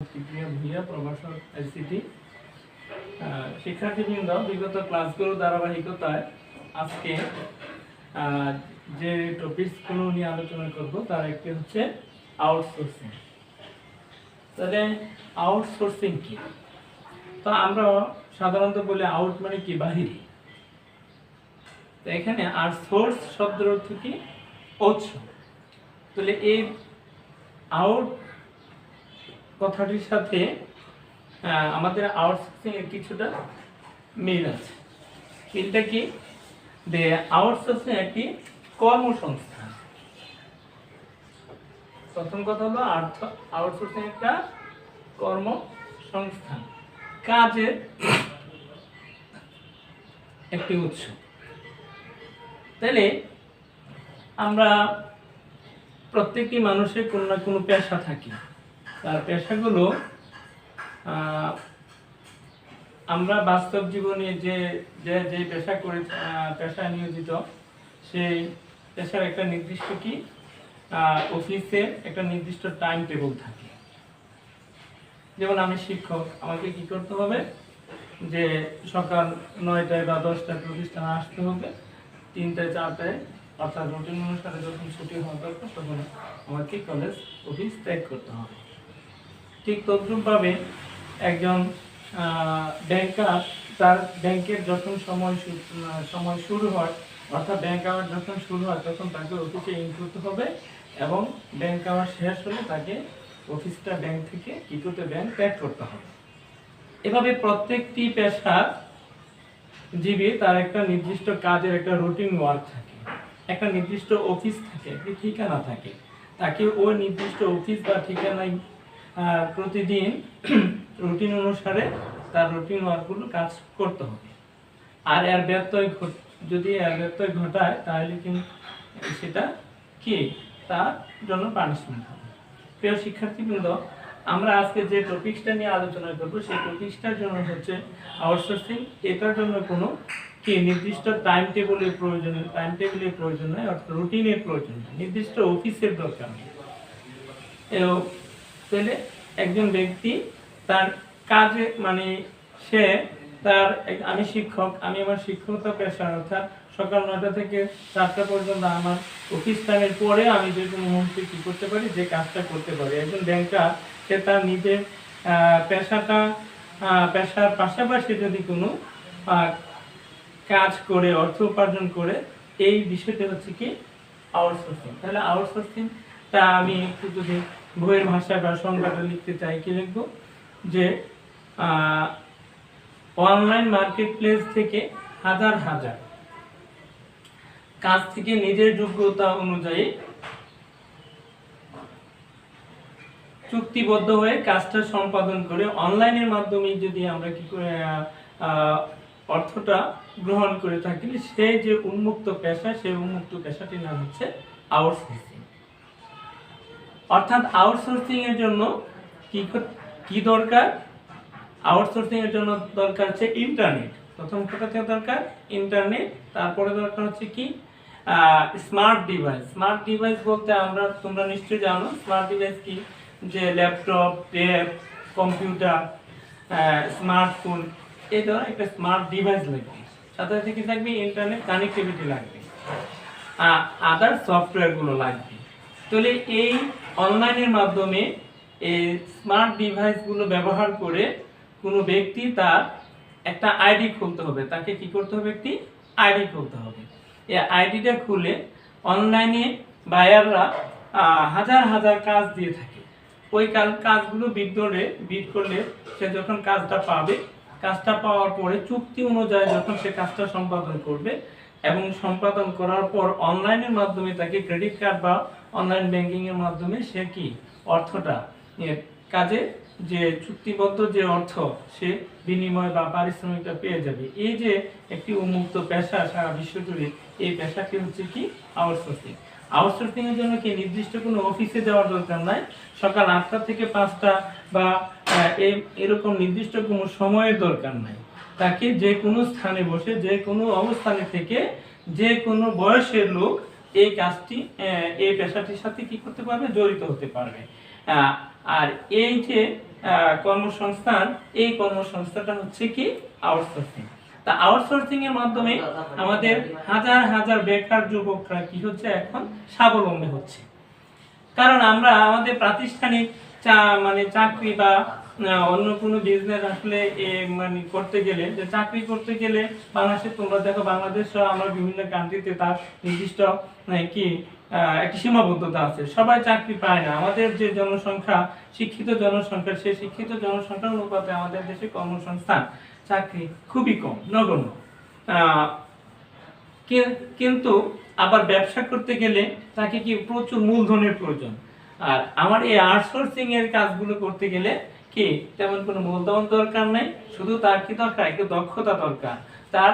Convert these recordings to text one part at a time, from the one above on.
ভূঁইয়া প্রভাষক আইসিটি শিক্ষার্থীবৃন্দ, বিগত ক্লাসগুলোর ধারাবাহিকতায় আজকে যে টপিকসগুলো নিয়ে আলোচনা করব তার একটি হচ্ছে আউটসোর্সিং। তাহলে আউটসোর্সিং কি? তো আমরা সাধারণত বলি আউট মানে কি, বাহিরে। তো এখানে আর সোর্স শব্দের অর্থ কি, উৎস। তাহলে এই আউট কথাটির সাথে আমাদের আউটসোর্সিং এর কিছুটা মিল আছে। মিলটা কি? যে আউটসোর্সিং একটি কর্মসংস্থান। প্রথম কথা হলো আউটসোর্সিং একটা কর্মসংস্থান, কাজের একটি উৎস। তাহলে আমরা প্রত্যেকটি মানুষের কোনো না কোনো পেশা থাকে। তার পেশাগুলো আমরা বাস্তব জীবনে যে যে পেশা করে পেশায় নিয়োজিত, সেই পেশার একটা নির্দিষ্ট কি অফিসে একটা নির্দিষ্ট টাইম টেবিল থাকে। যেমন আমি শিক্ষক, আমাকে কি করতে হবে, যে সকাল 9টায় বা 10টায় প্রতিষ্ঠানে আসতে হবে, 3টায় 4টায়, অর্থাৎ রুটিন অনুসারে যখন ছুটি হওয়া দরকার তখন আমাকে কলেজ অফিস ত্যাগ করতে হবে। ঠিক তদ্রূপভাবে একজন ব্যাংকার, তার ব্যাংকের যখন সময় শুরু হয়, অর্থাৎ ব্যাংক আওয়ার যখন শুরু হয় তখন তাকে অফিসে ইন করতে হবে, এবং ব্যাংক আওয়ার শেষ হলে তাকে অফিসটা ব্যাংক থেকে কি করতে, ব্যাংক ত্যাগ করতে হবে। এভাবে প্রত্যেকটি পেশার জীবী তার একটা নির্দিষ্ট কাজের একটা রুটিন ওয়ার্ক থাকে, একটা নির্দিষ্ট অফিস থাকে, একটি ঠিকানা থাকে। তাকে ওই নির্দিষ্ট অফিস বা ঠিকানায় প্রতিদিন রুটিন অনুসারে তার রুটিন ওয়ার্কগুলো কাজ করতে হবে। আর এর ব্যত্যয় যদি ঘটায় তাহলে কিন্তু সেটা কি, তার জন্য পানিশমেন্ট হবে। প্রিয় শিক্ষার্থীবৃন্দ, আমরা আজকে যে টপিকসটা নিয়ে আলোচনা করব সেই টপিকসটার জন্য হচ্ছে আউটসোর্সিং। এটার জন্য কোনো কি নির্দিষ্ট টাইম টেবিলের প্রয়োজন নয়, অর্থাৎ রুটিনের প্রয়োজন নয়, নির্দিষ্ট অফিসের দরকার নেই। তাহলে একজন ব্যক্তি তার কাজে মানে সে তার, আমি শিক্ষক, আমি আমার শিক্ষকতা পেশা, অর্থাৎ সকাল 9টা থেকে 4টা পর্যন্ত আমার অফিস টাইমের পরে আমি যে কোনো মুহূর্তে কী করতে পারি, যে কাজটা করতে পারি। একজন ব্যাংকার, সে তার নিজের পেশার পাশাপাশি যদি কোনো কাজ করে অর্থ উপার্জন করে, এই বিষয়টা হচ্ছে কি আউটসোর্সিং। তাহলে আউটসোর্সিংটা আমি একটু যদি বইয়ের ভাষায় বা সংজ্ঞাটা লিখতে চাই, কি লিখবো, যে অনলাইন মার্কেট প্লেস থেকে হাজার হাজার কাজ থেকে নিজের যোগ্যতা অনুযায়ী চুক্তিবদ্ধ হয়ে কাজটা সম্পাদন করে অনলাইনের মাধ্যমে যদি আমরা কি করে অর্থটা গ্রহণ করে থাকি, সে যে উন্মুক্ত পেশা, সেই উন্মুক্ত পেশাটির নাম হচ্ছে আউটসোর্সিং। অর্থাৎ আউটসোর্সিং এর জন্য কি দরকার? আউটসোর্সিং এর জন্য দরকার হচ্ছে ইন্টারনেট। প্রথম কথা দরকার ইন্টারনেট, তারপরে দরকার হচ্ছে কি স্মার্ট ডিভাইস। স্মার্ট ডিভাইস বলতে তোমরা নিশ্চয়ই জানো স্মার্ট ডিভাইস কি, যে ল্যাপটপ, ট্যাব, কম্পিউটার, স্মার্টফোন, এই ধরনের একটা স্মার্ট ডিভাইস লাগবে। সাথে সাথে কি থাকবে, ইন্টারনেট কানেক্টিভিটি লাগবে, আদার সফটওয়্যারগুলো লাগবে। তাহলে এই অনলাইনের মাধ্যমে এই স্মার্ট ডিভাইসগুলো ব্যবহার করে কোনো ব্যক্তি তার একটা আইডি খুলতে হবে। তাকে কি করতে হবে, একটি আইডি খুলতে হবে। এই আইডিটা খুলে অনলাইনে বায়াররা হাজার হাজার কাজ দিয়ে থাকে। ওই কাজগুলো বিড করলে সে যখন কাজটা পাবে, কাজটা পাওয়ার পরে চুক্তি অনুযায়ী যখন সে কাজটা সম্পাদন করবে, এবং সম্পাদন করার পর অনলাইনের মাধ্যমে তাকে ক্রেডিট কার্ড বা অনলাইন ব্যাংকিং এর মাধ্যমে সে কি অর্থটা, কাজে যে চুক্তিবদ্ধ যে অর্থ, সে বিনিময় বা পারিশ্রমিকটা পেয়ে যাবে। এই যে একটি উন্মুক্ত পেশা সারা বিশ্ব জুড়ে, এই পেশাটি হচ্ছে কি আউটসোর্সিং। আউটসোর্সিং এর জন্য কি নির্দিষ্ট কোনো অফিসে যাওয়ার দরকার নাই, সকাল 8টা থেকে 5টা বা এরকম নির্দিষ্ট কোনো সময়ের দরকার নাই। তাকে যে কোনো স্থানে বসে, যে কোনো অবস্থানে থেকে, যে কোনো বয়সের লোক এই কাজটি, এই পেশাটির সাথে কি করতে পারবে, জড়িত হতে পারবে। আর এই যে কর্মসংস্থান, এই কর্মসংস্থানটা হচ্ছে কি আউটসোর্সিং। তা আউটসোর্সিং এর মাধ্যমে আমাদের হাজার হাজার বেকার যুবকরা কি হচ্ছে এখন স্বাবলম্বী হচ্ছে। কারণ আমরা আমাদের প্রাতিষ্ঠানিক মানে চাকরি বা অন্য কোনো বিজনেস আসলে মানে করতে গেলে, যে চাকরি করতে গেলে বাংলাদেশে তোমরা দেখো, বাংলাদেশ সহ আমরা বিভিন্ন কান্ট্রিতে তার নির্দিষ্ট কি একটি সীমাবদ্ধতা আছে, সবাই চাকরি পায় না। আমাদের যে জনসংখ্যা, শিক্ষিত জনসংখ্যা, সেই শিক্ষিত জনসংখ্যার অনুপাতে আমাদের দেশে কর্মসংস্থান, চাকরি খুবই কম, নগণ্য। কিন্তু আবার ব্যবসা করতে গেলে তাকে কি প্রচুর মূলধনের প্রয়োজন। আর আমার এই আউটসোর্সিং এর কাজগুলো করতে গেলে কি তেমন কোনো মূলধন দরকার নেই, শুধু তার কি দরকার, একটু দক্ষতা দরকার। তার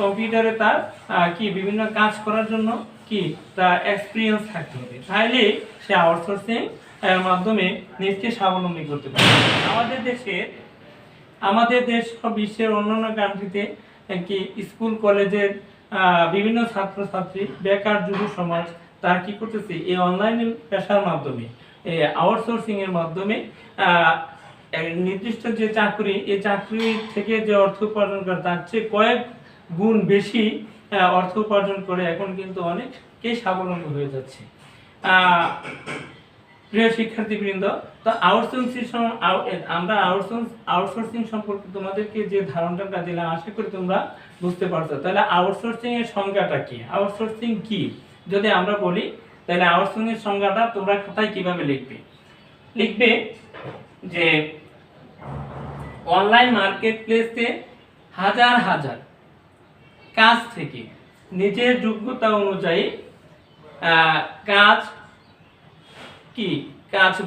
কম্পিউটারে তার কি বিভিন্ন কাজ করার জন্য কি তার এক্সপিরিয়েন্স থাকতে হবে, তাহলে সে আউটসোর্সিং এর মাধ্যমে নিজকে স্বাবলম্বী করতে পারে। আমাদের দেশ বিশ্বের অন্যান্য কান্ট্রিতে কি স্কুল কলেজের বিভিন্ন ছাত্রছাত্রী, বেকার যুব সমাজ তার কি করতেছে, এই অনলাইন পেশার মাধ্যমে, এই আউটসোর্সিং এর মাধ্যমে নির্দিষ্ট যে চাকরি, এই চাকরি থেকে যে অর্থ উপার্জন করে তার চেয়ে কয়েক গুণ বেশি অর্থ উপার্জন করে এখন কিন্তু অনেকেই স্বাবলম্বী হয়ে যাচ্ছে। প্রিয় শিক্ষার্থীবৃন্দ, তো আমরা আউটসোর্সিং সম্পর্কে তোমাদেরকে যে ধারণাটা দিলাম, আশা করি তোমরা বুঝতে পারছো। তাহলে আউটসোর্সিং এর সংজ্ঞাটা কি, আউটসোর্সিং কি যদি আমরা বলি, তাহলে আউটসোর্সিং এর সংজ্ঞাটা তোমরা খাতায় কিভাবে লিখবে যে অনলাইন মার্কেট প্লেসে হাজার হাজার কাজ থেকে নিজের যোগ্যতা অনুযায়ী কাজ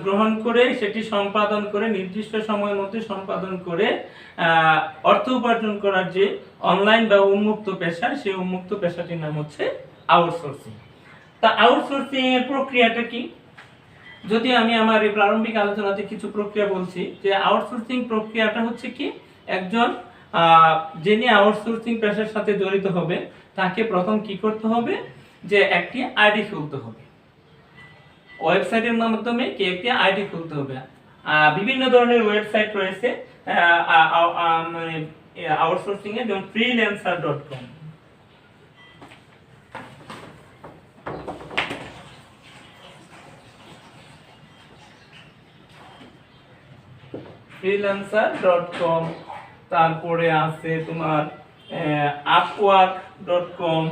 গ্রহণ করে সেটি সম্পাদন করে নির্দিষ্ট সময়ের মধ্যে সম্পাদন করে অর্থ উপার্জন করার যে অনলাইন বা উন্মুক্ত পেশা, সেই উন্মুক্ত পেশাটির নাম হচ্ছে আউটসোর্সিং। তা আউটসোর্সিং এর প্রক্রিয়াটা কি? যদি আমি আমার এই প্রারম্ভিক আলোচনাতে কিছু প্রক্রিয়া বলছি, যে আউটসোর্সিং প্রক্রিয়াটা হচ্ছে কি, একজন যিনি আউটসোর্সিং পেশার সাথে জড়িত হবে তাকে প্রথম কি করতে হবে, যে একটি আইডি খুলতে হবে, ওয়েবসাইটের মাধ্যমে কি একটি আইডি খুলতে হবে। বিভিন্ন ধরনের ওয়েবসাইট রয়েছে মানে আউটসোর্সিং এর, যেমন freelancer.com, freelancer.com, তারপরে আছে তোমার upwork.com,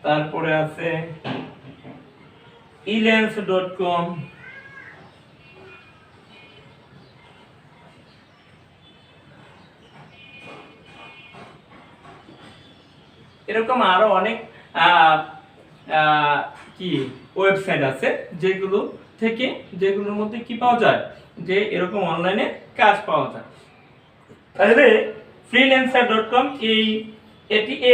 তারপরে আছে elance.com, এরকম আরো অনেক কি ওয়েবসাইট আছে যেগুলোর মধ্যে কি পাওয়া যায়, যে এরকম অনলাইনে কাজ পাওয়া যায়। তাহলে freelancer.com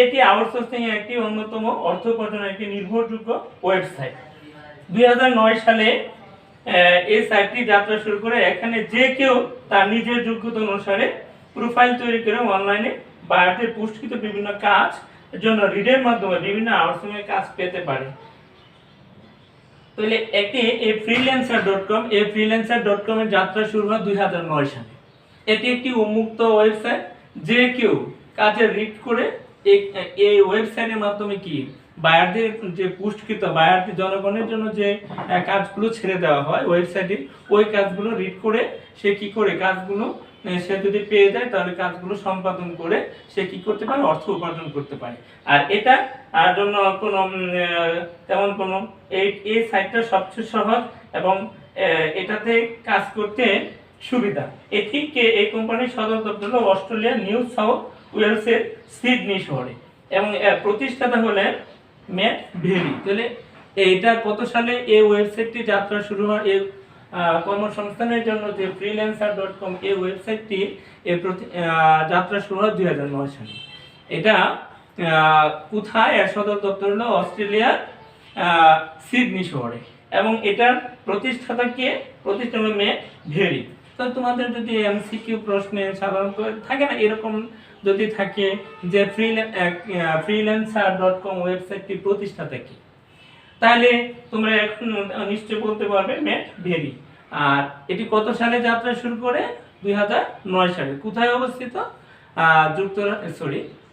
এটি আউটসোর্সিং এর একটি অন্যতম অর্থ উপার্জনের একটি নির্ভরযোগ্য ওয়েবসাইট। 2009 সালে এই সাইটটি যাত্রা শুরু করে। এখানে যে কেউ তার নিজের যোগ্যতা অনুসারে প্রোফাইল তৈরি করে অনলাইনে বায়ারদের পোস্টকৃত বিভিন্ন কাজ জন্য রিডের মাধ্যমে বিভিন্ন আউটসোর্সিং এর কাজ পেতে পারে। তাহলে এই freelancer.com এর যাত্রা শুরু হয় 2009 সালে। এটি একটি উন্মুক্ত ওয়েবসাইট, যে কেউ কাজে রিড করে এই ওয়েবসাইটের মাধ্যমে কি বায়ারদের যে পোস্টকৃত, বায়ারদের জনগণের জন্য যে কাজগুলো ছেড়ে দেওয়া হয় ওয়েবসাইটে, ওই কাজগুলো রিড করে সে কি করে কাজগুলো সে যদি পেয়ে যায়, তাহলে কাজগুলো সম্পাদন করে সে কি করতে পারে, অর্থ উপার্জন করতে পারে। আর এটা জন্য কোনো তেমন কোনো এই সাইটটা সবচেয়ে সহজ এবং এটাতে কাজ করতে সুবিধা। এই কোম্পানির সদর দপ্তর হলো অস্ট্রেলিয়ার নিউ সাউথ ওয়েলসের সিডনি শহরে এবং প্রতিষ্ঠাতা হলেন ম্যাট ভেরি। তাহলে এইটা কত সালে এই ওয়েবসাইটটি যাত্রা শুরু হয়? এই কর্মসংস্থানের জন্য যে freelancer.com এই ওয়েবসাইটটি যাত্রা শুরু হয় 2009 সালে। এটা কোথায়? এর সদর দপ্তর হলো অস্ট্রেলিয়ার সিডনি শহরে এবং এটার প্রতিষ্ঠাতা হলো ম্যাট ভেরি। তো তোমাদের যদি এমসিকিউ প্রশ্নে সাধারণত থাকে না, এরকম যদি থাকে যে freelancer.com ওয়েবসাইটটি প্রতিষ্ঠাতা কি, তাহলে তোমরা এখন নিশ্চয় বলতে পারবে ম্যাট ভেরি। আর এটি কত সালে যাত্রা শুরু করে? 2009 সালে। কোথায় অবস্থিত?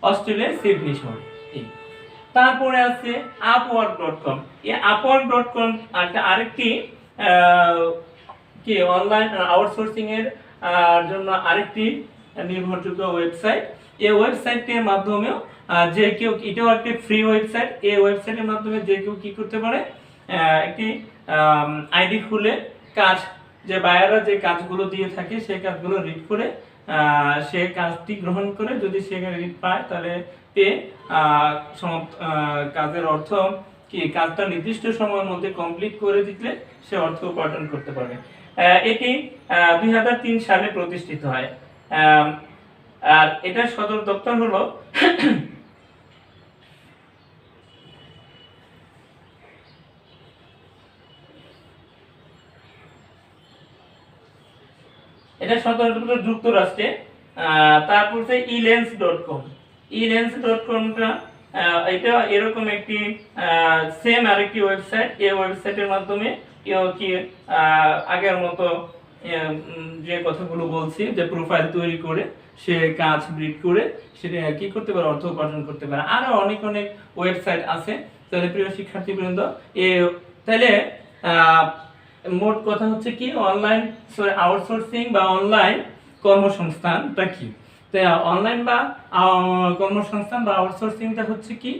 অস্ট্রেলিয়ার সিডনি শহরে। তারপরে আছে upwork.com। এই upwork.com আরেকটি কি অনলাইন আউটসোর্সিং এর জন্য আরেকটি নির্ভরযোগ্য ওয়েবসাইট। এই ওয়েবসাইটের মাধ্যমেও যে কেউ, এটাও একটি ফ্রি ওয়েবসাইট, এই ওয়েবসাইটের মাধ্যমে যে কেউ কি করতে পারে, একটি আইডি খুলে কাজ, যে বায়াররা যে কাজগুলো দিয়ে থাকে সেই কাজগুলো রিড করে সে কাজটি গ্রহণ করে, যদি সে রিড পায় তাহলে পেয়ে কাজের অর্থ কি, কাজটা নির্দিষ্ট সময়ের মধ্যে কমপ্লিট করে দিলে সে অর্থ উপার্জন করতে পারবে। এটি 2003 সালে প্রতিষ্ঠিত হয়। আর এটার সদর দপ্তর হলো এটা সদর দপ্তর যুক্তরাষ্ট্রে। তারপর হচ্ছে elens.com। elens.comটা এটা এরকম একটি সেম আরেকটি ওয়েবসাইট। এই ওয়েবসাইটের মাধ্যমে কি আগের মতো যে কথাগুলো বলছি, যে প্রোফাইল তৈরি করে সে কাজ রিড করে সেটা কি করতে পারে, অর্থ উপার্জন করতে পারে। আরো অনেক অনেক ওয়েবসাইট আছে। তাহলে প্রিয় শিক্ষার্থীবৃন্দ, তাহলে মোট কথা হচ্ছে কি, অনলাইন আউটসোর্সিং বা অনলাইন কর্মসংস্থানটা কি। তাই অনলাইন বা কর্মসংস্থান বা আউটসোর্সিংটা হচ্ছে কি,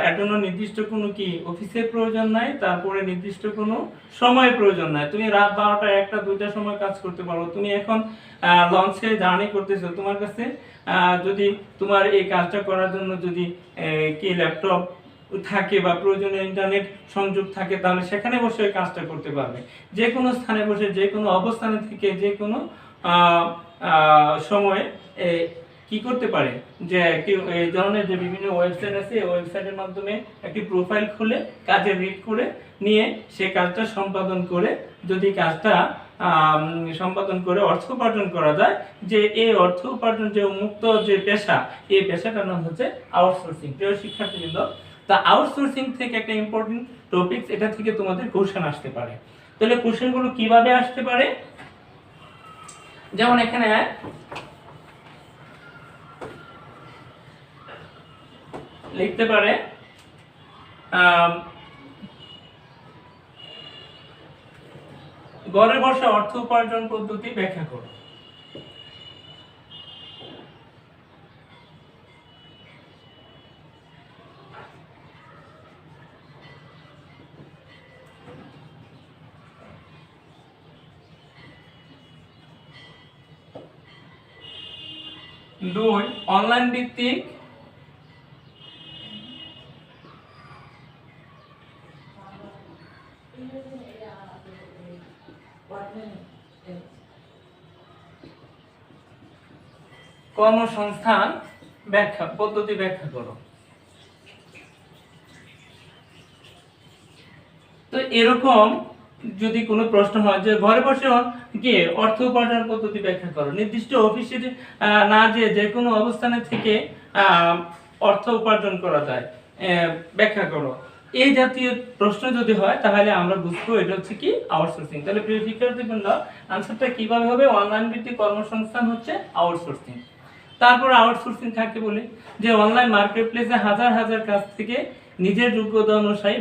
এর জন্য নির্দিষ্ট কোনো কি অফিসের প্রয়োজন নাই, তারপরে নির্দিষ্ট কোনো সময়ের প্রয়োজন নাই। তুমি রাত 12টা 1টা 2টার সময় কাজ করতে পারো। তুমি এখন লঞ্চে জার্নি করতেছো, তোমার কাছে যদি তোমার এই কাজটা করার জন্য যদি কি ল্যাপটপ থাকে বা প্রয়োজনীয় ইন্টারনেট সংযোগ থাকে, তাহলে সেখানে বসে ওই কাজটা করতে পারবে। যে কোনো স্থানে বসে, যে কোনো অবস্থানে থেকে, যে কোনো সময়ে কি করতে পারে, যে এই ধরনের যে বিভিন্ন ওয়েবসাইট আছে, এই ওয়েবসাইটের মাধ্যমে একটি প্রোফাইল খুলে কাজে রিড করে নিয়ে সে কাজটা সম্পাদন করে, যদি কাজটা সম্পাদন করে অর্থ উপার্জন করা যায়, যে এই অর্থ উপার্জন যে উন্মুক্ত যে পেশা, এই পেশাটার নাম হচ্ছে আউটসোর্সিং। প্রিয় শিক্ষার্থীবৃন্দ, তা আউটসোর্সিং থেকে একটা ইম্পর্টেন্ট টপিক, এটা থেকে তোমাদের কোশ্চেন আসতে পারে। তাহলে কোশ্চেনগুলো কিভাবে আসতে পারে, যেমন এখানে লিখতে পারে ঘরে বসে অর্থ উপার্জন পদ্ধতি ব্যাখ্যা করো। দুই, অনলাইন ভিত্তিক কর্মসংস্থান ব্যাখ্যা পদ্ধতি ব্যাখ্যা করো। তো এরকম যদি কোনো প্রশ্ন হয় যে ঘরে বসে কি অর্থ উপার্জন পদ্ধতি ব্যাখ্যা করো, নির্দিষ্ট অফিসে না যে কোনো অবস্থানে থেকে অর্থ উপার্জন করা যায়, ব্যাখ্যা করো, এই জাতীয় প্রশ্ন যদি হয় তাহলে আমরা বুঝবো এটা হচ্ছে কি আউটসোর্সিং। তাহলে প্রিয় শিক্ষার্থীবৃন্দ, আনসারটা কিভাবে হবে, অনলাইন ভিত্তিক কর্মসংস্থান হচ্ছে আউটসোর্সিং। তারপর আউটসোর্সিং থাকে বলে যে অনলাইন মার্কেটপ্লেসে হাজার হাজার কাজ থেকে নিজের যোগ্যতা অনুযায়ী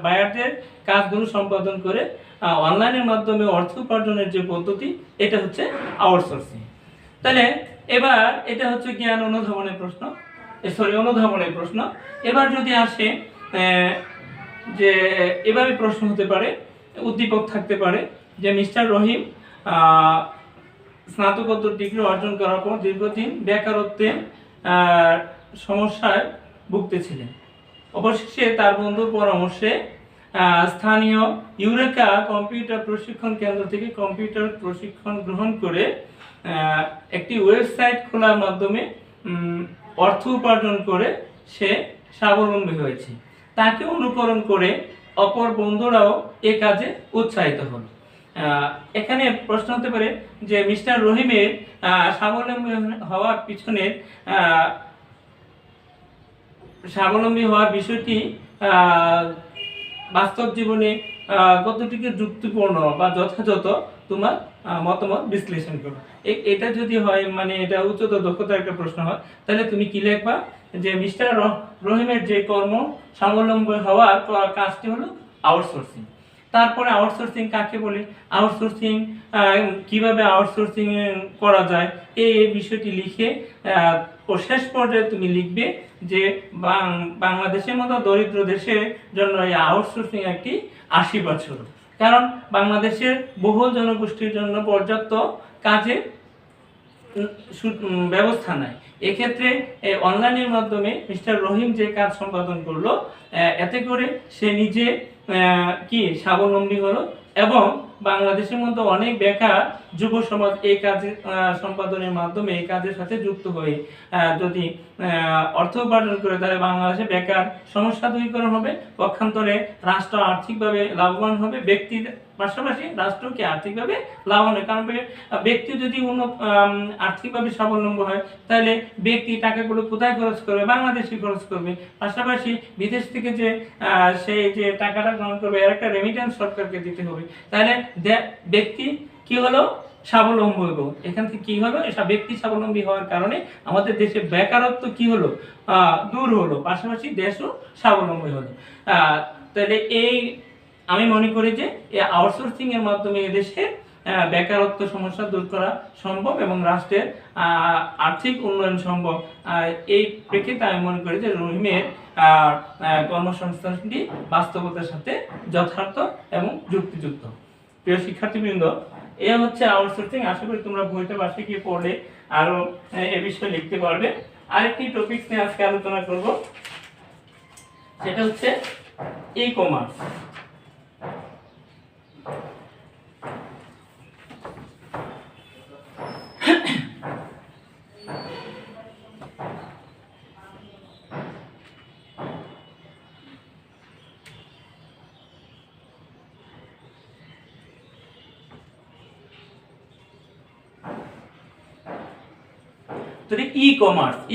বায়ারদের কাজগুলো সম্পাদন করে অনলাইনের মাধ্যমে অর্থ উপার্জনের যে পদ্ধতি, এটা হচ্ছে আউটসোর্সিং। তাহলে এবার এটা হচ্ছে জ্ঞান অনুধাবনের প্রশ্ন, অনুধাবনের প্রশ্ন। এবার যদি আসে যে এভাবে প্রশ্ন হতে পারে, উদ্দীপক থাকতে পারে যে মিস্টার রহিম স্নাতকোত্তর ডিগ্রি অর্জন করার পর দীর্ঘদিন বেকারত্বের সমস্যায় ভুগতেছিলেন। অবশেষে তার বন্ধুর পরামর্শে স্থানীয় ইউরেকা কম্পিউটার প্রশিক্ষণ কেন্দ্র থেকে কম্পিউটার প্রশিক্ষণ গ্রহণ করে একটি ওয়েবসাইট খোলার মাধ্যমে অর্থ উপার্জন করে সে স্বাবলম্বী হয়েছে। তাকে অনুকরণ করে অপর বন্ধুরাও এ কাজে উৎসাহিত হন। এখানে প্রশ্ন হতে পারে যে মিস্টার রহিমের স্বাবলম্বী হওয়ার পিছনে স্বাবলম্বী হওয়ার বিষয়টি বাস্তব জীবনে কতটুকু যুক্তিপূর্ণ বা যথাযথ, তোমার মতামত বিশ্লেষণ করো। এটা যদি হয়, মানে এটা উচ্চতর দক্ষতার একটা প্রশ্ন হয়, তাহলে তুমি কি লিখবা যে মিস্টার রহিমের যে কর্ম স্বাবলম্বী হওয়ার কাজটি হলো আউটসোর্সিং। তারপরে আউটসোর্সিং কাকে বলে, আউটসোর্সিং কিভাবে আউটসোর্সিং করা যায়, এই বিষয়টি লিখে ও শেষ পর্যায়ে তুমি লিখবে যে বাংলাদেশের মতো দরিদ্র দেশের জন্য এই আউটসোর্সিং একটি আশীর্বাদ স্বরূপ। কারণ বাংলাদেশের বহুল জনগোষ্ঠীর জন্য পর্যাপ্ত কাজের ব্যবস্থা নাই। এক্ষেত্রে অনলাইনের মাধ্যমে মিস্টার রহিম যে কাজ সম্পাদন করলো, এতে করে সে নিজে কি স্বাবলম্বী হলো এবং বাংলাদেশের মধ্যে অনেক বেকার যুব সমাজ এই কাজ সম্পাদনের মাধ্যমে এই কাজের সাথে যুক্ত হয়ে যদি অর্থ উপার্জন করে, তাহলে বাংলাদেশে বেকার সমস্যা দূরীকরণ হবে, পক্ষান্তরে রাষ্ট্র আর্থিকভাবে লাভবান হবে, ব্যক্তির পাশাপাশি রাষ্ট্রকে আর্থিকভাবে লাভবান হয়। কারণ ব্যক্তি যদি আর্থিকভাবে স্বাবলম্বী হয়, তাহলে ব্যক্তি টাকাগুলো কোথায় খরচ করবে, বাংলাদেশে খরচ করবে। পাশাপাশি বিদেশ থেকে যে সেই যে টাকাটা গ্রহণ করবে, এর একটা রেমিটেন্স সরকারকে দিতে হবে। তাহলে ব্যক্তি কি হলো, স্বাবলম্বী হলো। এখান থেকে কি হলো, ব্যক্তি স্বাবলম্বী হওয়ার কারণে আমাদের দেশে বেকারত্ব কি হলো, দূর হলো, পাশাপাশি দেশও স্বাবলম্বী হলো। তাহলে এই আমি মনে করি যে এই আউটসোর্সিং এর মাধ্যমে দেশের বেকারত্ব সমস্যা দূর করা সম্ভব এবং রাষ্ট্রের আর্থিক উন্নয়ন সম্ভব। এই প্রেক্ষিতে আমি মনে করি যে রহিমের কর্মসংস্থানটি বাস্তবতার সাথে যথার্থ এবং যুক্তিযুক্ত। প্রিয় শিক্ষার্থীবৃন্দ, এ হচ্ছে আউটসোর্সিং। আশা করি তোমরা বইটা বাসায় গিয়ে পড়লে আরো এ বিষয়ে লিখতে পারবে। আরেকটি টপিক নিয়ে আজকে আলোচনা করব, সেটা হচ্ছে ই কমার্স।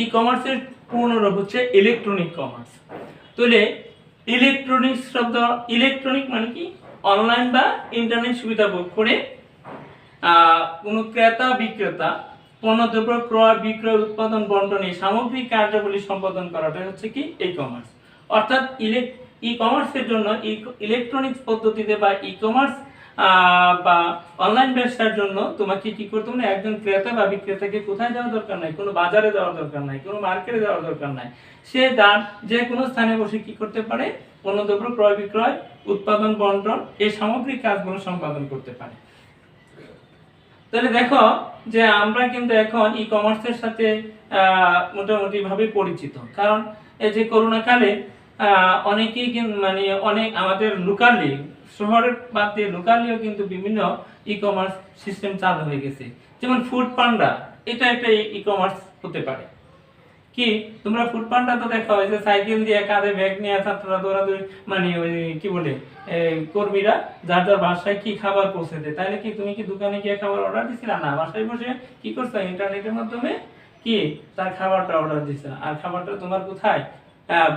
ই কমার্সের পূর্ণ রূপ হচ্ছে ইলেকট্রনিক কমার্স। তাহলে ইলেকট্রনিক্স শব্দ, ইলেকট্রনিক মানে কি, অনলাইন বা ইন্টারনেট সুবিধা ভোগ করে কোনো ক্রেতা বিক্রেতা পণ্যদ্রব্য ক্রয় বিক্রয় উৎপাদন বন্টনে সামগ্রিক কার্যাবলী সম্পাদন করাটা হচ্ছে কি ই কমার্স। অর্থাৎ ই কমার্সের জন্য ইলেকট্রনিক্স পদ্ধতিতে বা ই কমার্স বা অনলাইন ব্যবসার জন্য তোমাকে কি করতে হবে, একজন ক্রেতা বা বিক্রেতাকে কোথায় যাওয়ার দরকার নাই, কোনো বাজারে যাওয়ার দরকার নাই, কোনো মার্কেটে যাওয়ার দরকার নাই। সে তার যে কোনো স্থানে বসে কি করতে পারে, পণ্যদ্রব্য ক্রয় বিক্রয় উৎপাদন বন্টন এই সামগ্রিক কাজগুলো সম্পাদন করতে পারে। তাহলে দেখো যে আমরা কিন্তু এখন ই কমার্সের সাথে মোটামুটি ভাবে পরিচিত। কারণ এই যে করোনা কালে অনেকেই মানে অনেক আমাদের লোকালি, শহরের বাদ দিয়ে লোকালিও কিন্তু বিভিন্ন ই কমার্স সিস্টেম চালু হয়ে গেছে। যেমন ফুড পান্ডা, এটা একটা ই কমার্স হতে পারে। কি তোমরা ফুড পান্ডা তো দেখা হয়েছে, সাইকেল দিয়ে কাঁধে ব্যাগ নিয়ে ছাত্ররা দৌড়াদৌড়ি, মানে ওই কি বলে কর্মীরা যার যার বাসায় কি খাবার পৌঁছে দেয়। তাহলে কি তুমি কি দোকানে গিয়ে খাবার অর্ডার দিছিলা? না, বাসায় বসে কি করছো, ইন্টারনেটের মাধ্যমে কি তার খাবারটা অর্ডার দিছে, আর খাবারটা তোমার কোথায়,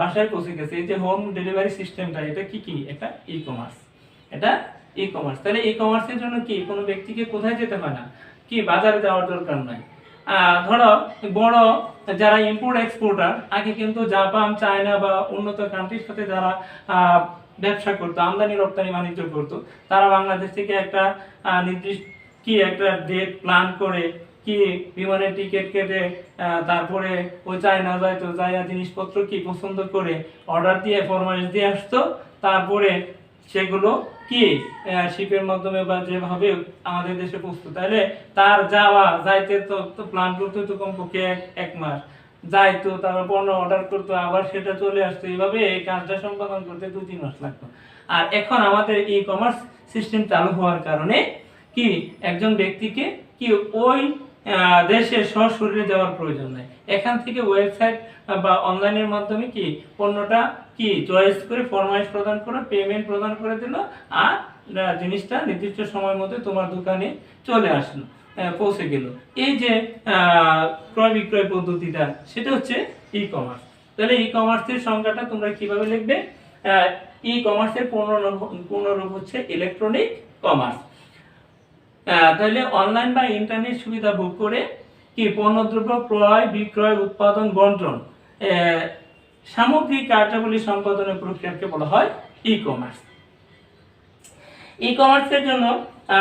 বাসায় পৌঁছে গেছে। এই যে হোম ডেলিভারি সিস্টেমটা, এটা কি একটা ই কমার্স, এটা ই কমার্স। তাহলে ই কমার্সের জন্য কি কোনো ব্যক্তিকে কোথায় যেতে হয় না, কি বাজারে যাওয়ার দরকার নাই। ধরো বড় যারা ইম্পোর্ট এক্সপোর্টার, আগে কিন্তু জাপান, চায়না বা উন্নত কান্ট্রির সাথে যারা ব্যবসা করতো, আমদানি রপ্তানি বাণিজ্য করতো, তারা বাংলাদেশ থেকে একটা নির্দিষ্ট কি একটা ডেট প্ল্যান করে কি বিমানের টিকিট কেটে তারপরে ওই চায়না যাইতো, যাইয়া জিনিসপত্র কি পছন্দ করে অর্ডার দিয়ে ফরমাইশ দিয়ে আসতো, তারপরে সেগুলো কি শিপের মাধ্যমে বা যেভাবে আমাদের দেশে পৌঁছতো। তাহলে তার যাইতে তো প্ল্যান করতে তো কমপক্ষে এক মাস যাইতো, তারপর পণ্য অর্ডার করতো, আবার সেটা চলে আসতো, এইভাবে এই কাজটা সম্পাদন করতে 2-3 মাস লাগতো। আর এখন আমাদের ই কমার্স সিস্টেম চালু হওয়ার কারণে কি একজন ব্যক্তিকে কি ওই দেশে সশরীরে যাওয়ার প্রয়োজন নাই। এখান থেকে ওয়েবসাইট বা অনলাইনের মাধ্যমে কি পণ্যটা কি চয়েস করে ফরমাইশ প্রদান করে পেমেন্ট প্রদান করে দিল, আর জিনিসটা নির্দিষ্ট সময়ের মধ্যে তোমার দোকানে চলে আসলো, পৌঁছে গেল। এই যে ক্রয় বিক্রয় পদ্ধতিটা, সেটা হচ্ছে ই কমার্স। তাহলে ই কমার্সের সংজ্ঞাটা তোমরা কিভাবে লিখবে? ই কমার্সের পূর্ণরূপ হচ্ছে ইলেকট্রনিক কমার্স। তাহলে অনলাইন বা ইন্টারনেট সুবিধা ভোগ করে কি পণ্যদ্রব্য ক্রয় বিক্রয় উৎপাদন বন্টন সামগ্রিক কার্যাবলী সম্পাদনের প্রক্রিয়াকে বলা হয় ই কমার্স। ই কমার্সের জন্য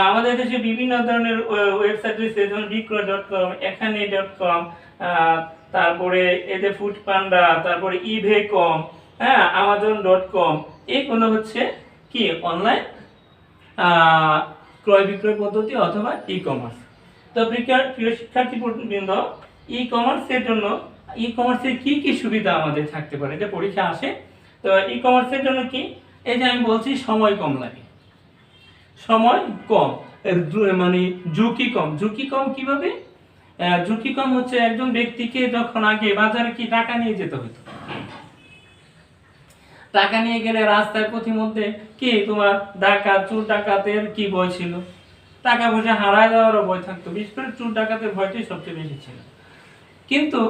আমাদের দেশে বিভিন্ন ধরনের ওয়েবসাইট রয়েছে, যেমন বিক্রয়.com, এখানে.com, তারপরে এই যে ফুড পান্ডা, তারপরে ইভে.com, হ্যাঁ, amazon.com, এইগুলো হচ্ছে কি অনলাইন ক্রয় বিক্রয় পদ্ধতি অথবা ই কমার্স। তো প্রিয় শিক্ষার্থীবৃন্দ, ই কমার্সের জন্য ই কমার্সের কি কি সুবিধা আমাদের থাকতে পারে, এটা পরীক্ষা আসে। তো ই কমার্সের জন্য কি, এই যে আমি বলছি সময় কম লাগে, সময় কম, মানে ঝুঁকি কম। ঝুঁকি কম কিভাবে? ঝুঁকি কম হচ্ছে একজন ব্যক্তিকে যখন আগে বাজারে কি টাকা নিয়ে যেতে হতো, টাকা নিয়ে গেলে রাস্তায় পথিমধ্যে কি তোমার ডাকাত চোর ডাকাতের কি ভয় ছিল, টাকা পয়সা হারায় যাওয়ারও ভয় থাকতো, বিশেষ করে চোর ডাকাতের ভয়টাই সবচেয়ে বেশি ছিল। কিন্তু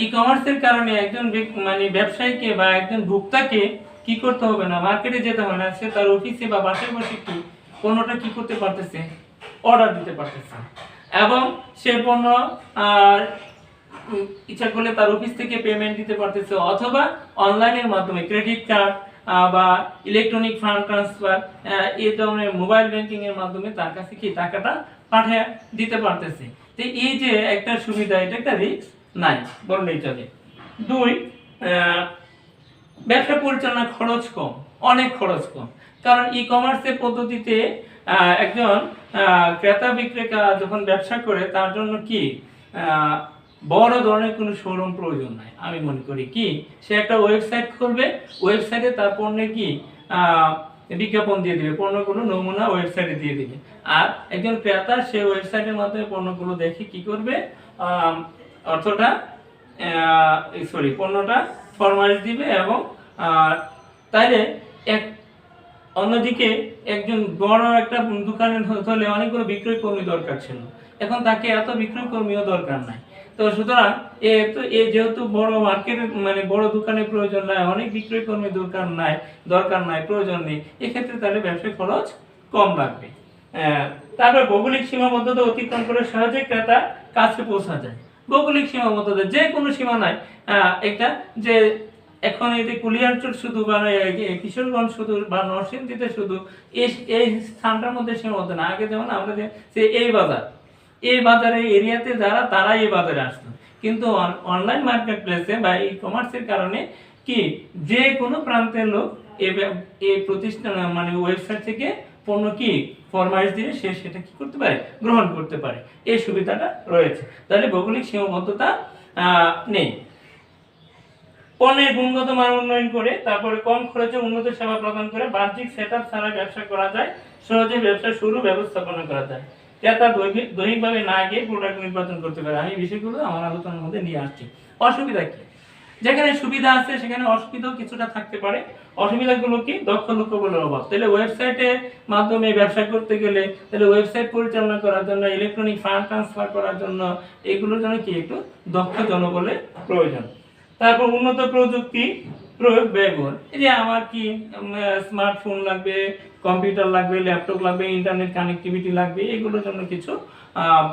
ই কমার্সের কারণে একজন মানে ব্যবসায়ীকে বা একজন ভোক্তাকে কি করতে হবে না, মার্কেটে যেতে হবে না, সে তার অফিসে বা বাসায় বসে কি পণ্যটা কি করতে পারতেছে, অর্ডার দিতে পারতেছে, এবং সে পণ্য ইচ্ছা করলে তার অফিস থেকে পেমেন্ট দিতে পারতেছে, অথবা অনলাইনের মাধ্যমে ক্রেডিট কার্ড বা ইলেকট্রনিক ফান্ড ট্রান্সফার এই ধরনের মোবাইল ব্যাংকিং এর মাধ্যমে তার কাছে কি টাকাটা পাঠিয়ে দিতে পারতেছে। তো এই যে একটা সুবিধা, এটা একটা রিস্ক নাই বললেই চলে। দুই, ব্যবসা পরিচালনা খরচ কম, অনেক খরচ কম। কারণ ই কমার্সের পদ্ধতিতে একজন ক্রেতা বিক্রেতা যখন ব্যবসা করে তার জন্য কি বড় ধরনের কোনো শোরুম প্রয়োজন নাই। আমি মনে করি কি সে একটা ওয়েবসাইট খুলবে, ওয়েবসাইটে তার পণ্যের কি বিজ্ঞাপন দিয়ে দিবে, পণ্যগুলো নমুনা ওয়েবসাইটে দিয়ে দিবে, আর একজন ক্রেতা সে ওয়েবসাইটের মাধ্যমে পণ্যগুলো দেখে কি করবে, অর্থটা পণ্যটা ফরমাইশ দিবে। এবং তাইলে এক অন্যদিকে একজন বড় একটা দোকানে হলে অনেকগুলো বিক্রয় কর্মী দরকার ছিল, এখন তাকে এত বিক্রয় কর্মীও দরকার নাই। তো সুতরাং যেহেতু বড় মার্কেট মানে বড় দোকানের প্রয়োজন নাই, অনেক বিক্রয় কর্মী দরকার নাই, প্রয়োজন নেই, এক্ষেত্রে তাহলে ব্যবসায় খরচ কম লাগবে। তারপর ভৌগোলিক সীমাবদ্ধতা অতিক্রম করে সহজে ক্রেতা কাছে পৌঁছা যায়। ভৌগোলিক সীমাবদ্ধতা যে কোনো সীমা নাই, একটা যে এখন এই যে কুলিয়ারচর শুধু বা কিশোরগঞ্জ শুধু বা নরসিংদীতে শুধু এই স্থানটার মধ্যে সীমাবদ্ধ না। আগে যেমন আমরা যে এই বাজারের এরিয়াতে যারা তারা এই বাজারে আসতো, কিন্তু অনলাইন মার্কেট প্লেসে বা ই কমার্সের কারণে কি যে কোনো প্রান্তের লোক এই প্রতিষ্ঠান মানে ওয়েবসাইট থেকে পণ্য কি ফরমাইশ দিয়ে সে সেটা কি করতে পারে, গ্রহণ করতে পারে। এই সুবিধাটা রয়েছে। তাহলে ভৌগোলিক সীমাবদ্ধতা নেই। পণ্যের গুণগত মান উন্নয়ন করে তারপরে কম খরচে উন্নত সেবা প্রদান করে বাহ্যিক সেটআপ ছাড়া ব্যবসা করা যায়, সহজে ব্যবসা শুরু ব্যবস্থাপনা করা যায়। ক্রেতা দৈহিকভাবে না গিয়ে প্রোডাক্ট নির্বাচন করতে পারে। আমি বিষয়গুলো আমার আলোচনার মধ্যে নিয়ে আসছি। অসুবিধা কি? যেখানে সুবিধা আছে সেখানে অসুবিধাও কিছুটা থাকতে পারে। অসুবিধাগুলো কি? দক্ষ লোকবলের অভাব। তাহলে ওয়েবসাইটের মাধ্যমে ব্যবসা করতে গেলে তাহলে ওয়েবসাইট পরিচালনা করার জন্য, ইলেকট্রনিক ফান্ড ট্রান্সফার করার জন্য এগুলোর জন্য কি একটু দক্ষ জনবলের প্রয়োজন। তারপর উন্নত প্রযুক্তি প্রয়োগ ব্যয়বহুল। এই যে আমার কি স্মার্টফোন লাগবে, কম্পিউটার লাগবে, ল্যাপটপ লাগবে, ইন্টারনেট কানেক্টিভিটি লাগবে, এগুলোর জন্য কিছু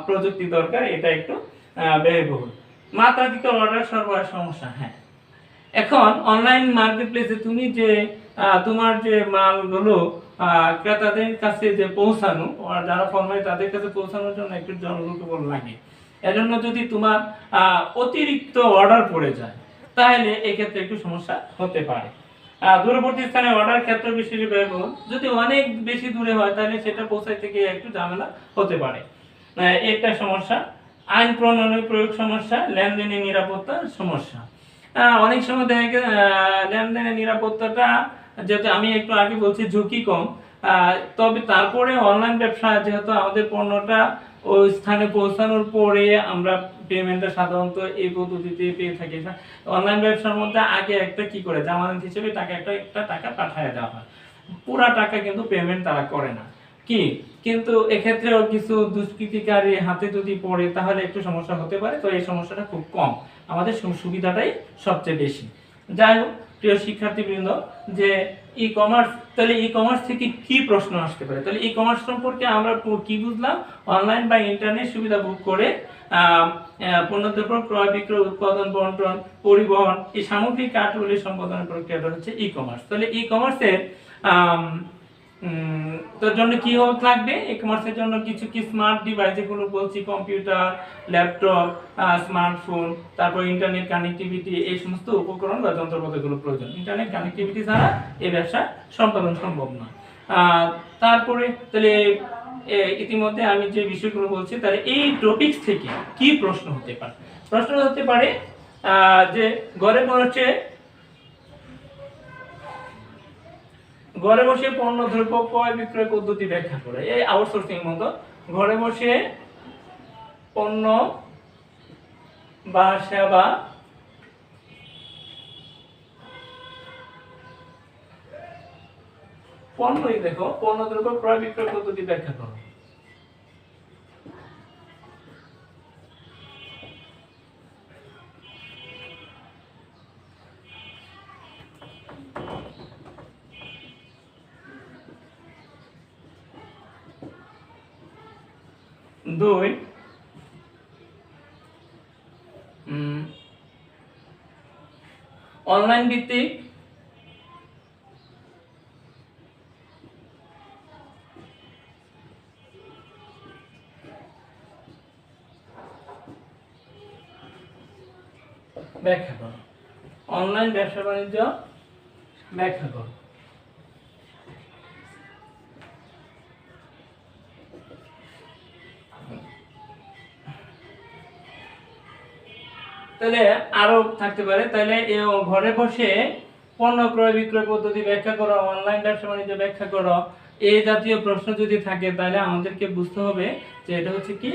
প্রযুক্তি দরকার, এটা একটু ব্যয়বহুল। মাত্রাতিরিক্ত অর্ডার সরবরাহ সমস্যা। হ্যাঁ, এখন অনলাইন মার্কেটপ্লেসে তুমি যে তোমার যে মালগুলো ক্রেতাদের কাছে যে পৌঁছানো, যারা ফরমায় তাদের কাছে পৌঁছানোর জন্য একটু জনলোকবল লাগে। এজন্য যদি তোমার অতিরিক্ত অর্ডার পড়ে যায় তাহলে এক্ষেত্রে একটু সমস্যা হতে পারে। দূরবর্তী স্থানে অর্ডার ক্ষেত্র বিশেষ ব্যয়বহুল। যদি অনেক বেশি দূরে হয় তাহলে সেটা পৌঁছাইতে গিয়ে একটু ঝামেলা হতে পারে, একটা সমস্যা। আইন প্রণয়নের প্রয়োগ সমস্যা, লেনদেনের নিরাপত্তার সমস্যা। অনেক সময় দেখা যায় লেনদেনের নিরাপত্তাটা, যেহেতু আমি একটু আগে বলছি ঝুঁকি কম, তবে তারপরে অনলাইন ব্যবসা যেহেতু আমাদের পণ্যটা ওই স্থানে পৌঁছানোর পরে আমরা পেমেন্টটা সাধারণত এই পদ্ধতিতে পেয়ে থাকি। অনলাইন ব্যবসার মধ্যে আগে একটা কি করে জামানত হিসেবে একটা টাকা পাঠিয়ে দেওয়া হয়। পুরা টাকা কিন্তু পেমেন্ট তারা করে না। কি কিন্তু এক্ষেত্রেও কিছু দুষ্কৃতিকারী হাতে যদি পড়ে তাহলে একটু সমস্যা হতে পারে, তো এই সমস্যাটা খুব কম, আমাদের সুবিধাটাই সবচেয়ে বেশি। যাই হোক প্রিয় শিক্ষার্থীবৃন্দ, যে ই কমার্স, তাহলে ই কমার্স থেকে কি প্রশ্ন আসতে পারে? তাহলে ই কমার্স সম্পর্কে আমরা কি বুঝলাম? অনলাইন বা ইন্টারনেট সুবিধা বুক করে পণ্যদ্রব্য ক্রয় বিক্রয়, উৎপাদন, বন্টন, পরিবহন, এই সামগ্রিক কার্যগুলি সম্পাদনের প্রক্রিয়াটা হচ্ছে ই কমার্স। তাহলে ই কমার্সের তোর জন্য কি লাগবে? ই কমার্সের জন্য কিছু কি স্মার্ট ডিভাইস, যেগুলো বলছি কম্পিউটার, ল্যাপটপ, স্মার্টফোন, তারপর ইন্টারনেট কানেক্টিভিটি, এই সমস্ত উপকরণ বা যন্ত্রপাতিগুলো প্রয়োজন। ইন্টারনেট কানেক্টিভিটি ছাড়া এই ব্যবসা সম্পাদন সম্ভব না। তারপরে তাহলে ইতিমধ্যে আমি যে বিষয়গুলো বলছি, তাহলে এই টপিকস থেকে কি প্রশ্ন হতে পারে? প্রশ্ন হতে পারে যে ঘরে বসে পণ্য দ্রব্য ক্রয় বিক্রয় পদ্ধতি ব্যাখ্যা করে। এই আউটসোর্সিং মতো ঘরে বসে পণ্য বা সেবা পণ্য দ্রব্য ক্রয় বিক্রয় পদ্ধতি ব্যাখ্যা করো। দুই, অনলাইন ভিত্তিক ব্যাখ্যা করো। অনলাইন ব্যবসা বাণিজ্য ব্যাখ্যা করো। তাহলে আরো থাকতে পারে, তাহলে ঘরে বসে পণ্য ক্রয় বিক্রয় পদ্ধতি ব্যাখ্যা করো, অনলাইন ব্যবসা বাণিজ্য ব্যাখ্যা করো, এই জাতীয় প্রশ্ন যদি থাকে তাহলে আমাদেরকে বুঝতে হবে যে এটা হচ্ছে কি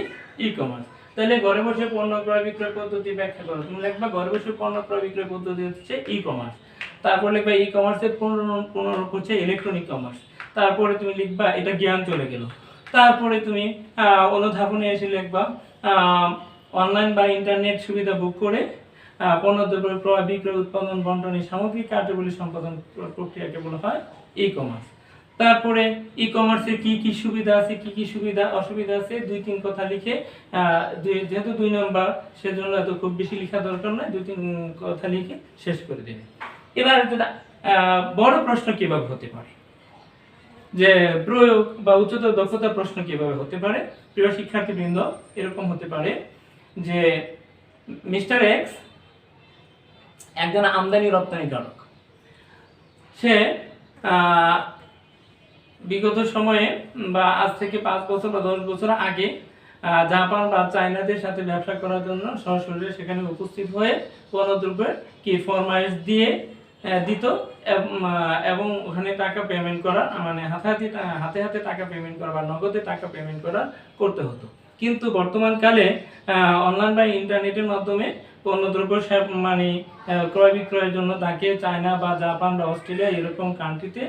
ই কমার্স। তাহলে ঘরে বসে পণ্য ক্রয় বিক্রয় পদ্ধতি ব্যাখ্যা করো, তুমি লিখবা ঘরে বসে পণ্য ক্রয় বিক্রয় পদ্ধতি হচ্ছে ই কমার্স। তারপর লিখবা ই কমার্সের পুনরূপ হচ্ছে ইলেকট্রনিক কমার্স। তারপরে তুমি লিখবা, এটা জ্ঞান চলে গেল। তারপরে তুমি অনুধাবনে এসে লিখবা অনলাইন বা ইন্টারনেট সুবিধা বুক করে পণ্যদ্রব্য ক্রয় বিক্রয়, উৎপাদন, বন্টন, সামগ্রিক কার্যগুলি সম্পাদন প্রক্রিয়াকে বলা হয় ই কমার্স। তারপরে ই কমার্সের কি কি সুবিধা আছে, কি কি সুবিধা অসুবিধা আছে, 2-3 কথা লিখে, যেহেতু 2 নম্বর সেজন্য এত খুব বেশি লেখা দরকার নয়, 2-3 কথা লিখে শেষ করে দেবে। এবার বড় প্রশ্ন কিভাবে হতে পারে, যে প্রয়োগ বা উচ্চতর দক্ষতা প্রশ্ন কিভাবে হতে পারে? প্রিয় শিক্ষার্থীবৃন্দ, এরকম হতে পারে যে মিস্টার এক্স একজন আমদানি রপ্তানিকারক। সে বিগত সময়ে বা আজ থেকে 5 বছর বা 10 বছর আগে জাপান বা চায়নাদের সাথে ব্যবসা করার জন্য সরাসরি সেখানে উপস্থিত হয়ে পণ্যদ্রব্যের কি ফরমাইশ দিয়ে দিত, এবং ওখানে টাকা পেমেন্ট করা, মানে হাতে হাতে টাকা পেমেন্ট করা বা নগদে টাকা পেমেন্ট করতে হতো। কিন্তু বর্তমানকালে অনলাইন বা ইন্টারনেটের মাধ্যমে পণ্যদ্রব্য মানে ক্রয় বিক্রয়ের জন্য তাকে চায়না বা জাপান বা অস্ট্রেলিয়া এরকম কান্ট্রিতে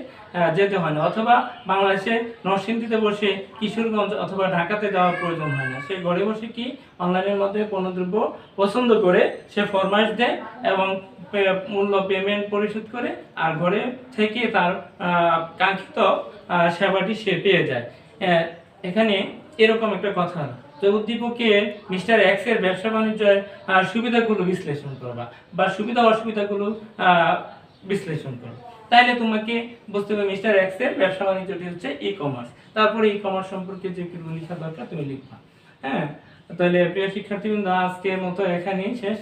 যেতে হয় না, অথবা বাংলাদেশে নরসিংদীতে বসে কিশোরগঞ্জ অথবা ঢাকাতে যাওয়ার প্রয়োজন হয় না। সে ঘরে বসে কি অনলাইনের মাধ্যমে পণ্যদ্রব্য পছন্দ করে সে ফরমাইশ দেয় এবং মূল্য পেমেন্ট পরিশোধ করে, আর ঘরে থেকে তার কাঙ্ক্ষিত সেবাটি সে পেয়ে যায়। এখানে এরকম একটা কথা, যে উদ্দীপকে মিস্টার এক্স এর ব্যবসা বাণিজ্যের সুবিধাগুলো বিশ্লেষণ করবা বা সুবিধা অসুবিধাগুলো বিশ্লেষণ করো, তাইলে তোমাকে বুঝতে হবে মিস্টার এক্স এর ব্যবসা বাণিজ্যটি হচ্ছে ই কমার্স। তারপরে ই কমার্স সম্পর্কে যে কিছু লেখা দরকার তুমি লিখবা। হ্যাঁ, তাহলে প্রিয় শিক্ষার্থীবৃন্দ, আজকের মতো এখানেই শেষ।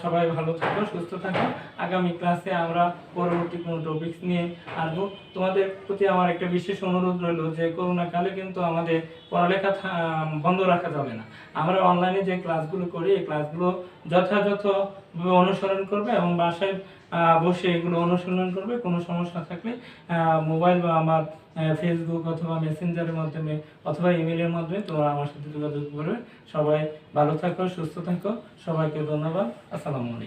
সবাই ভালো থাকো, সুস্থ থাকো। আগামী ক্লাসে আমরা পরবর্তী কোনো টপিকস নিয়ে আসবো। তোমাদের প্রতি আমার একটা বিশেষ অনুরোধ রইল যে করোনা কালে কিন্তু আমাদের পড়ালেখা বন্ধ রাখা যাবে না। আমরা অনলাইনে যে ক্লাসগুলো করি এই ক্লাসগুলো যথাযথভাবে অনুসরণ করবে এবং বাসায় বসে এগুলো অনুসরণ করবে। কোনো সমস্যা থাকলে মোবাইল বা আমার ফেসবুক অথবা মেসেঞ্জারের মাধ্যমে অথবা ইমেলের মাধ্যমে তোমরা আমার সাথে যোগাযোগ করবে। সবাই ভালো থাকো, সুস্থ থাকো, সবাইকে ধন্যবাদ। আসসালামু আলাইকুম।